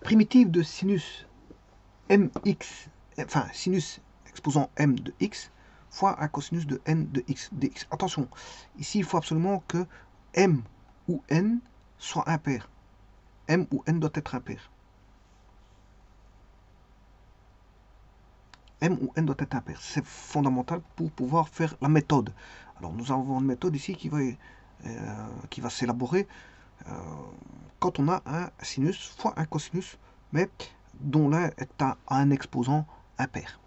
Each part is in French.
primitive de sinus mx, enfin sinus exposant m de x fois un cosinus de n de x dx. Attention, ici il faut absolument que m ou n soit impair. M ou n doit être impair. M ou n doit être impair. C'est fondamental pour pouvoir faire la méthode. Alors nous avons une méthode ici qui va s'élaborer quand on a un sinus fois un cosinus, mais dont l'un est un exposant impair.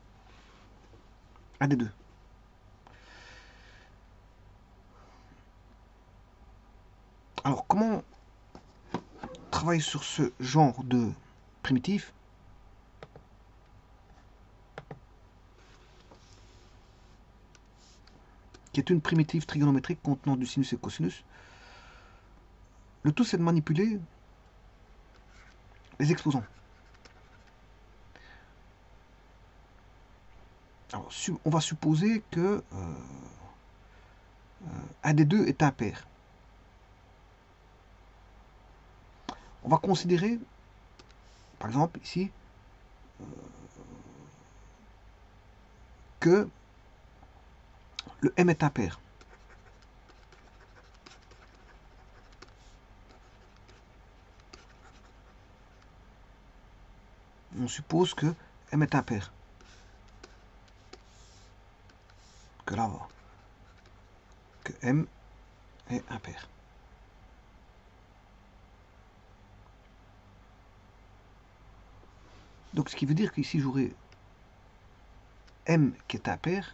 Un des deux. Alors comment travailler sur ce genre de primitif? Qui est une primitive trigonométrique contenant du sinus et cosinus. Le tout, c'est de manipuler les exposants. Alors, on va supposer que un des deux est impair. On va considérer, par exemple, ici, que le m est impair. On suppose que m est impair. Que là, que m est impair. Donc, ce qui veut dire qu'ici, j'aurai m qui est impair.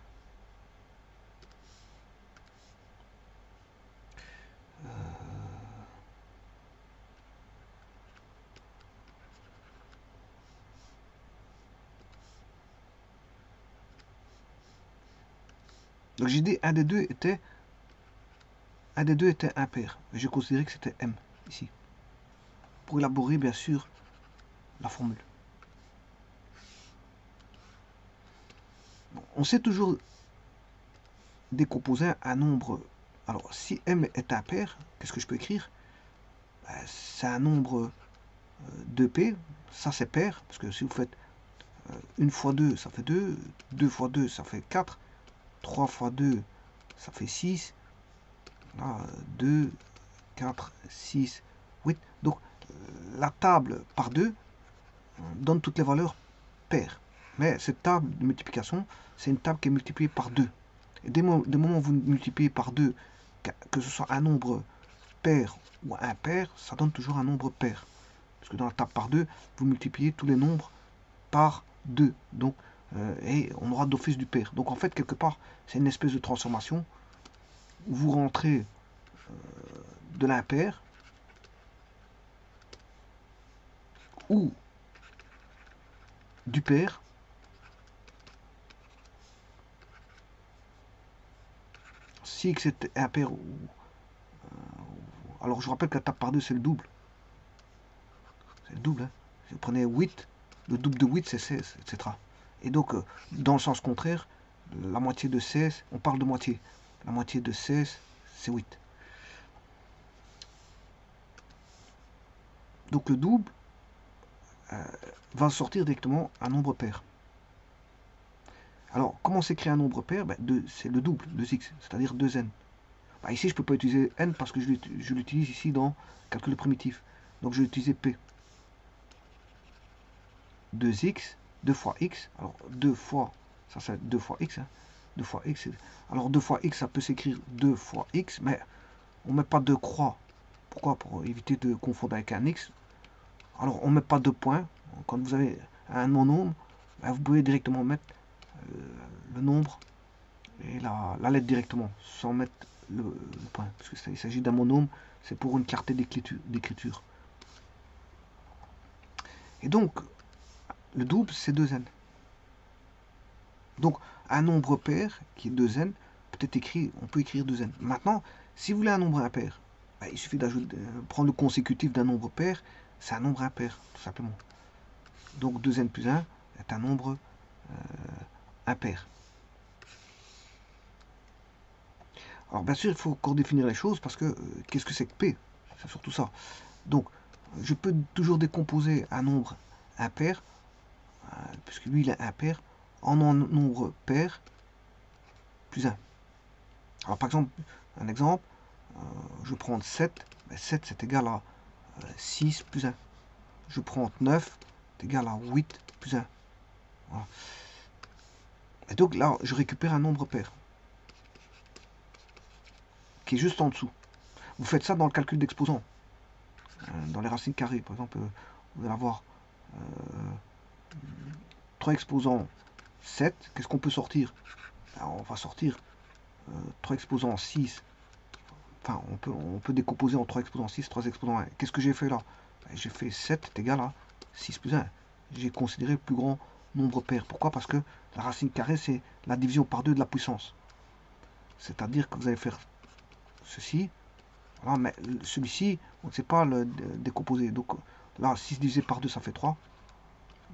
Donc, j'ai dit un des deux était impair. J'ai considéré que c'était m, ici. Pour élaborer, bien sûr, la formule. On sait toujours décomposer un nombre. Alors, si m est impair, qu'est-ce que je peux écrire? C'est un nombre 2p, ça c'est pair, parce que si vous faites 1 fois 2, ça fait 2, 2 fois 2, ça fait 4, 3 fois 2, ça fait 6, là, 2, 4, 6, 8. Donc, la table par 2 donne toutes les valeurs paires. Mais cette table de multiplication, c'est une table qui est multipliée par 2. Et dès le moment où vous multipliez par 2, que ce soit un nombre pair ou impair, ça donne toujours un nombre pair. Parce que dans la table par 2, vous multipliez tous les nombres par 2. Donc, et on aura d'office du pair. Donc en fait, quelque part, c'est une espèce de transformation où vous rentrez de l'impair ou du pair si x est impair ou... alors je vous rappelle que la table par 2 c'est le double. C'est le double. Hein. Si vous prenez 8, le double de 8 c'est 16, etc. Et donc, dans le sens contraire, la moitié de 16, on parle de moitié. La moitié de 16, c'est 8. Donc le double va sortir directement un nombre pair. Alors, comment s'écrit un nombre pair? C'est le double de x, c'est-à-dire 2n. Ici, je ne peux pas utiliser n parce que je l'utilise ici dans calcul primitif. Donc, je vais utiliser p. 2x, 2 fois x. Alors, 2 fois, ça c'est 2 fois x. Hein. 2 fois x. Alors, 2 fois x, ça peut s'écrire 2 fois x, mais on ne met pas de croix. Pourquoi? Pour éviter de confondre avec un x. Alors, on ne met pas de points. Quand vous avez un non-nombre, vous pouvez directement mettre le nombre et la lettre directement, sans mettre le point. Parce qu'il s'agit d'un monôme, c'est pour une clarté d'écriture. Et donc, le double, c'est 2n. Donc, un nombre pair, qui est 2n, on peut écrire 2n. Maintenant, si vous voulez un nombre impair, il suffit d'ajouter, prendre le consécutif d'un nombre pair, c'est un nombre impair, tout simplement. Donc 2n plus 1 est un nombre impair. Alors bien sûr, il faut encore définir les choses parce que qu'est-ce que c'est que P? C'est surtout ça. Donc, je peux toujours décomposer un nombre impair, puisque lui il est impair, en un nombre pair plus 1. Alors par exemple, un exemple, je prends 7, 7 c'est égal à 6 plus 1. Je prends 9, c'est égal à 8 plus 1. Voilà. Et donc là, je récupère un nombre pair, qui est juste en dessous. Vous faites ça dans le calcul d'exposants. Dans les racines carrées, par exemple, vous allez avoir 3 exposants 7. Qu'est-ce qu'on peut sortir? Alors, on va sortir 3 exposants 6. Enfin, on peut décomposer en 3 exposants 6, 3 exposants 1. Qu'est-ce que j'ai fait là? J'ai fait 7 est égal à 6 plus 1. J'ai considéré le plus grand nombre pair. Pourquoi? Parce que la racine carrée, c'est la division par 2 de la puissance. C'est-à-dire que vous allez faire ceci. Voilà, mais celui-ci, on ne sait pas le décomposer. Donc là, 6 divisé par 2, ça fait 3.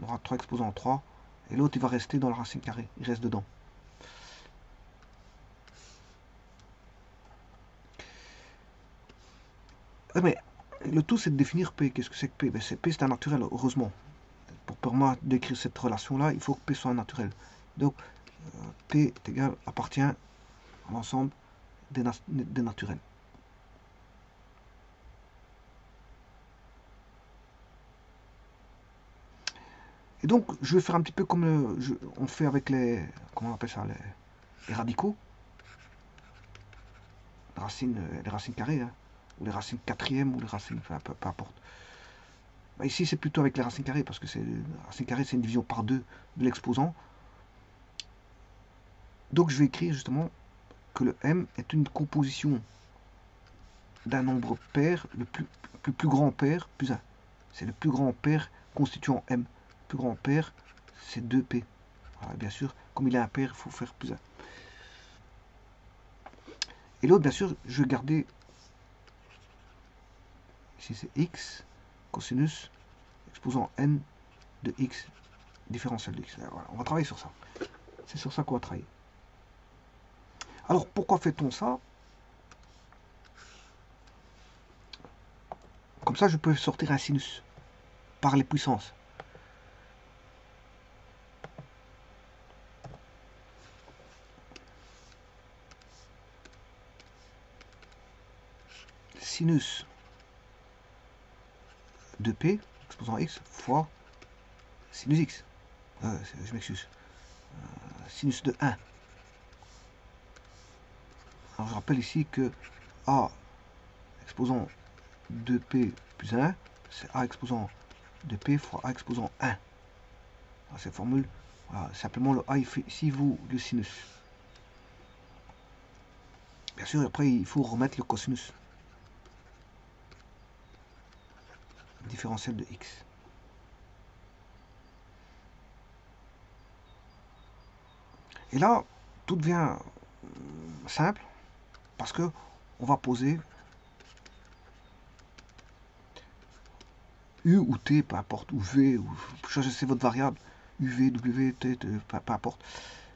On aura 3 exposants 3. Et l'autre, il va rester dans la racine carrée. Il reste dedans. Mais le tout, c'est de définir P. Qu'est-ce que c'est que P? Ben, P, c'est un naturel, heureusement. Pour permettre d'écrire cette relation-là, il faut que P soit un naturel. Donc, P est égal, appartient à l'ensemble des naturels. Et donc, je vais faire un petit peu comme on fait avec les, comment on appelle ça, les radicaux. Les racines carrées, hein, ou les racines quatrièmes, ou les racines, enfin, peu importe. Bah, ici, c'est plutôt avec les racines carrées, parce que la racine carrée, c'est une division par 2 de l'exposant. Donc, je vais écrire justement que le m est une composition d'un nombre pair, le plus grand pair, plus 1. C'est le plus grand pair constituant m. Le plus grand pair, c'est 2p. Voilà, bien sûr, comme il est impair, il faut faire plus 1. Et l'autre, bien sûr, je vais garder, ici c'est x, cosinus, exposant n de x, différentiel de x. Voilà, on va travailler sur ça. C'est sur ça qu'on va travailler. Alors, pourquoi fait-on ça? Comme ça, je peux sortir un sinus par les puissances. Sinus de p, exposant x, fois sinus x. Je m'excuse. Sinus de 1. Alors, je rappelle ici que a exposant 2p plus 1, c'est a exposant 2p fois a exposant 1. Cette formule, voilà, simplement le a, il fait ici vous le sinus. Bien sûr, après, il faut remettre le cosinus. Différentiel de x. Et là, tout devient simple, parce que on va poser U ou T, peu importe, ou V, ou choisissez votre variable, UV, W, T, peu importe.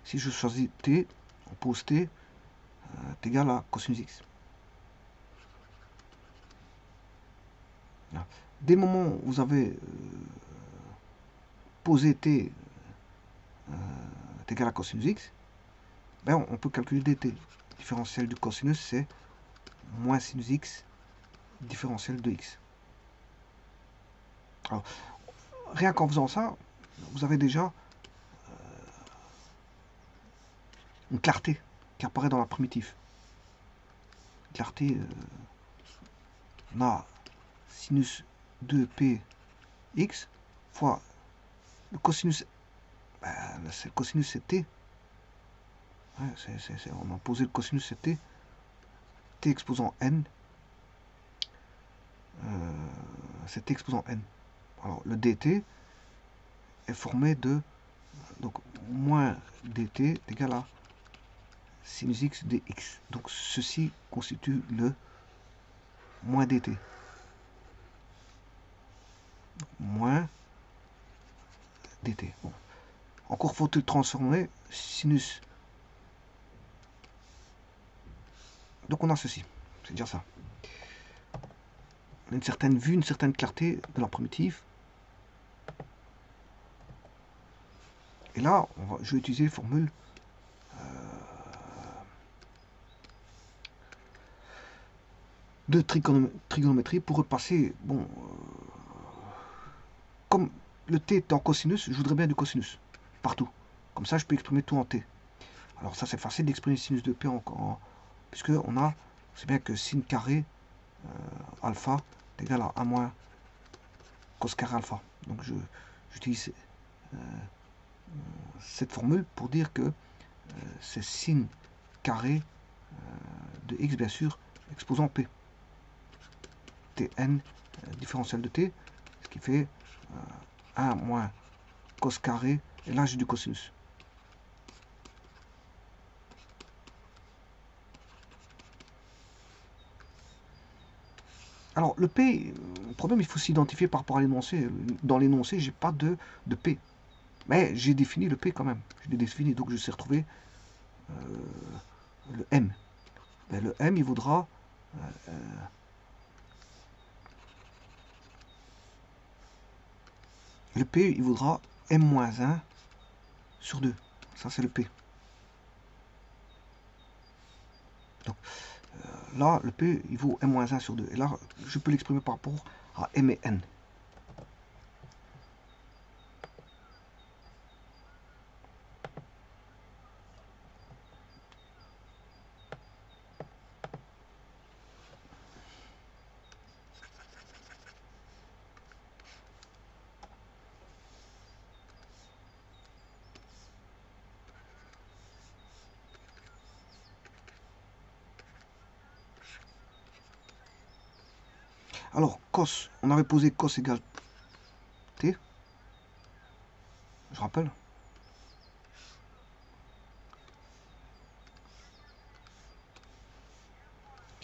Si je choisis T, on pose T, est égal à cosinus X. Dès le moment où vous avez posé T est égal à cosinus X, ben on peut calculer dt. Différentiel du cosinus, c'est moins sinus X, différentiel de X. Alors, rien qu'en faisant ça, vous avez déjà une clarté qui apparaît dans la primitive. Clarté, on a sinus 2p x fois le cosinus, le cosinus c'est t. Ouais, on a posé le cosinus c'est t. T exposant n, c'est t exposant n. Alors le dt est formé de, donc moins dt est égal à sinus x dx. Donc ceci constitue le moins dt. Moins dt. Bon. Encore faut-il transformer sinus. Donc on a ceci. C'est déjà ça. on a une certaine vue, une certaine clarté de la primitive. Et là, je vais utiliser formule de trigonométrie pour repasser. Bon, comme le t est en cosinus, je voudrais bien du cosinus partout. Comme ça, je peux exprimer tout en t. Alors ça, c'est facile d'exprimer sinus de p puisque on c'est bien que sin carré alpha est égal à 1 moins cos carré alpha. Donc j'utilise cette formule pour dire que c'est sin carré de x, bien sûr, exposant p. Tn différentiel de t, ce qui fait 1 moins cos carré, et là j'ai du cosinus. Alors le P, le problème, il faut s'identifier par rapport à l'énoncé. Dans l'énoncé, j'ai pas de P. Mais j'ai défini le P quand même. Je l'ai défini, donc je sais retrouver le M. Ben, le M, il vaudra le P, il vaudra M-1 sur 2. Ça, c'est le P. Donc, là, le P, il vaut M-1 sur 2. Et là, je peux l'exprimer par rapport à M et N. Alors, cos, on avait posé cos égale T. Je rappelle.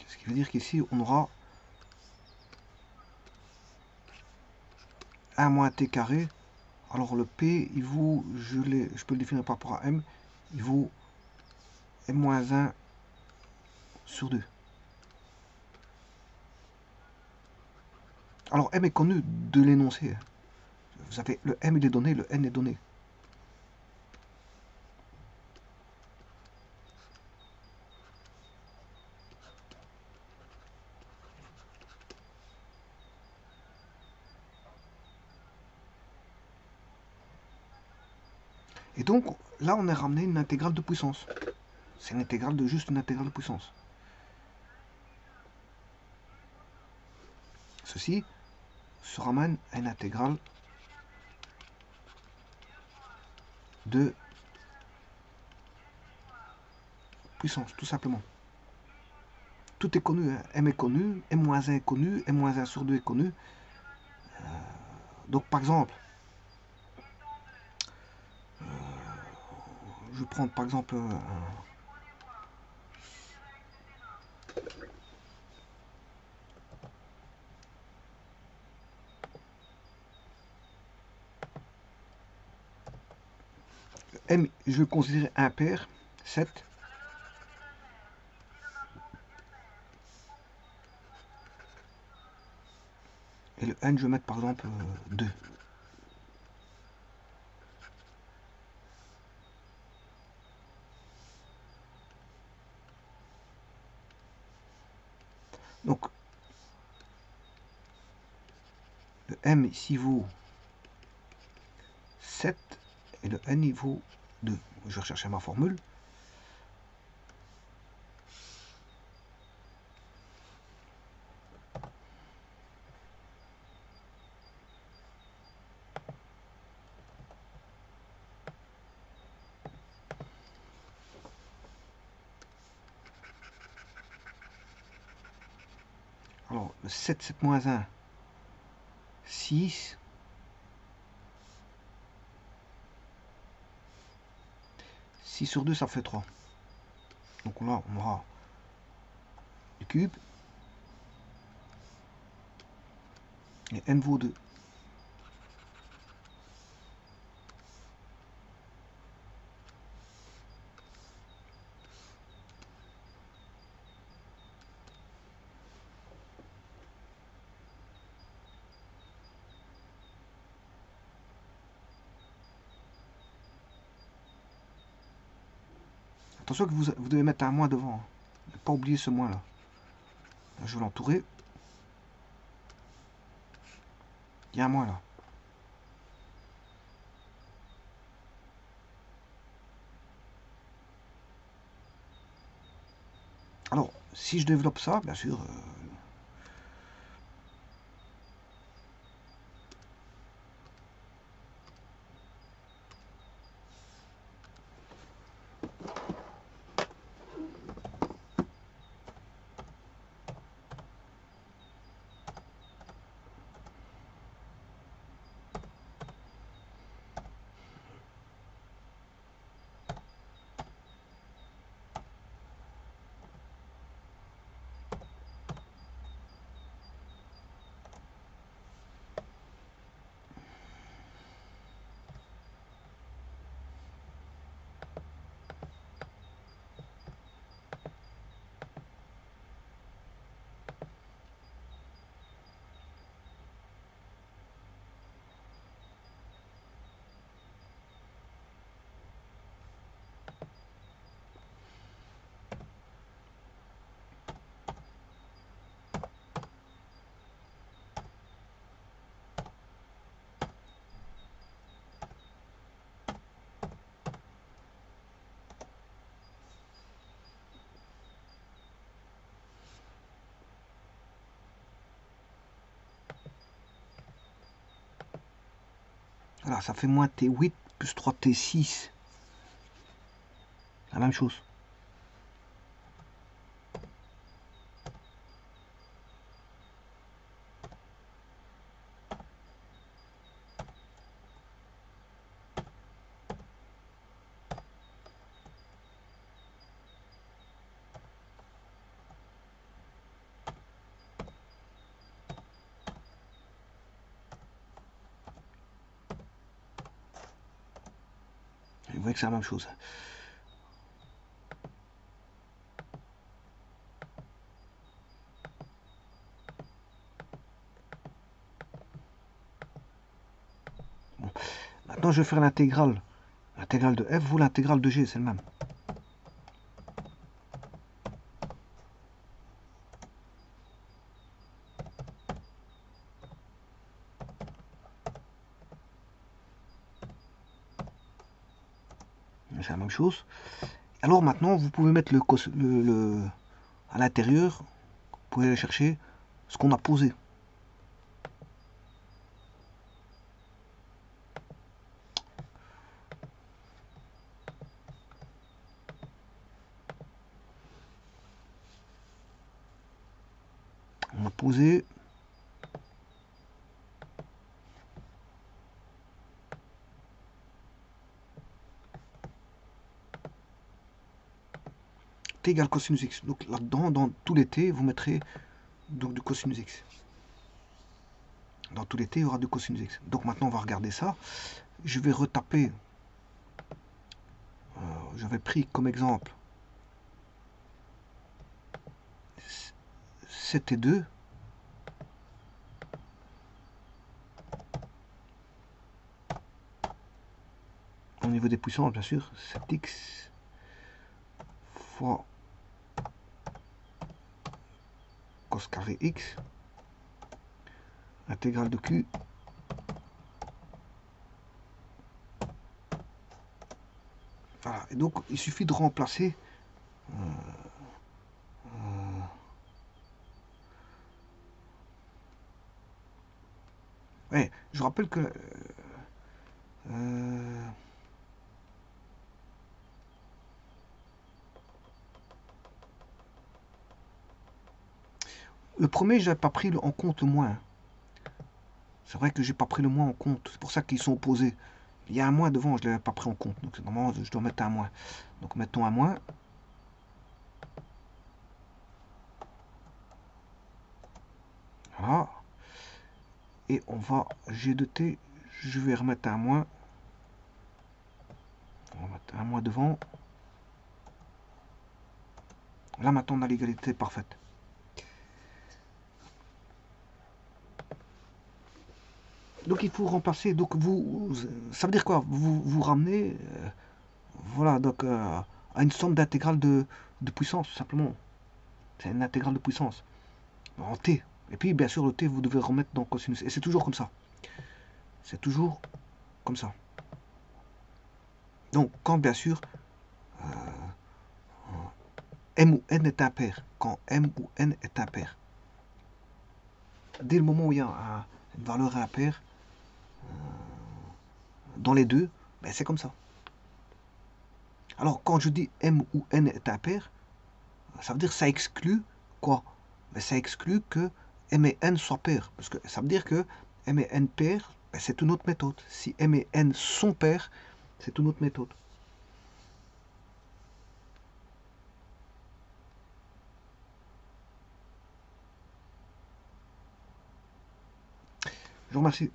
Ce qui veut dire qu'ici, on aura 1 moins T carré. Alors le P, il vaut, je peux le définir par rapport à M, il vaut M-1 sur 2. Alors M est connu de l'énoncé. Vous savez, le M il est donné, le N est donné. Et donc, là, on a ramené une intégrale de puissance. C'est une intégrale de juste une intégrale de puissance. Ceci se ramène à une intégrale de puissance, tout simplement. Tout est connu, hein. M est connu, M-1 est connu, M-1 sur 2 est connu. Donc, par exemple, je vais prendre par exemple M, je vais considérer impair, 7. Et le N, je vais mettre par exemple 2. Donc, le M ici vaut 7 et le N il vaut 2. Je vais rechercher ma formule. Alors, le 7, 7 moins 1, 6. 6 sur 2, ça fait 3. Donc là, on aura du cube. Et N vaut 2. Attention que vous devez mettre un moins devant. Ne pas oublier ce moins là. Je vais l'entourer. Il y a un moins là. Alors, si je développe ça, bien sûr, voilà, ça fait moins T8 plus 3T6. La même chose. Vous voyez que c'est la même chose. Bon. Maintenant, je vais faire l'intégrale. L'intégrale de f ou l'intégrale de g, c'est le même. C'est la même chose. Alors maintenant, vous pouvez mettre à l'intérieur, vous pouvez aller chercher ce qu'on a posé. On a posé t égale cosinus x. Donc là-dedans, dans tous les t, vous mettrez donc du cosinus x. Dans tous les t, il y aura du cosinus x. Donc maintenant, on va regarder ça. Je vais retaper. J'avais pris comme exemple 7 et 2. Au niveau des puissances, bien sûr, 7x fois cos carré x, intégrale de q, voilà. Et donc, il suffit de remplacer ouais, je rappelle que le premier, j'avais pas pris en compte le moins. C'est vrai que j'ai pas pris le moins en compte. C'est pour ça qu'ils sont opposés. Il y a un moins devant, je ne l'avais pas pris en compte. Donc normalement, je dois mettre un moins. Donc mettons un moins. Voilà. Et on va G de T. Je vais remettre un moins. On va mettre un moins devant. Là maintenant, on a l'égalité parfaite. Donc il faut remplacer. Donc ça veut dire quoi? Vous ramenez. Voilà, donc à une somme d'intégrale de puissance, tout simplement. C'est une intégrale de puissance en t. Et puis, bien sûr, le t, vous devez remettre dans cosinus. Et c'est toujours comme ça. C'est toujours comme ça. Donc, quand, bien sûr, m ou n est impair, quand m ou n est impair, dès le moment où il y a une valeur impaire, dans les deux, ben c'est comme ça. Alors, quand je dis m ou n est impair, ça veut dire que ça exclut quoi? Ben, ça exclut que m et n soient pairs. Parce que ça veut dire que m et n pairs, ben, c'est une autre méthode. Si m et n sont pairs, c'est une autre méthode. Je vous remercie.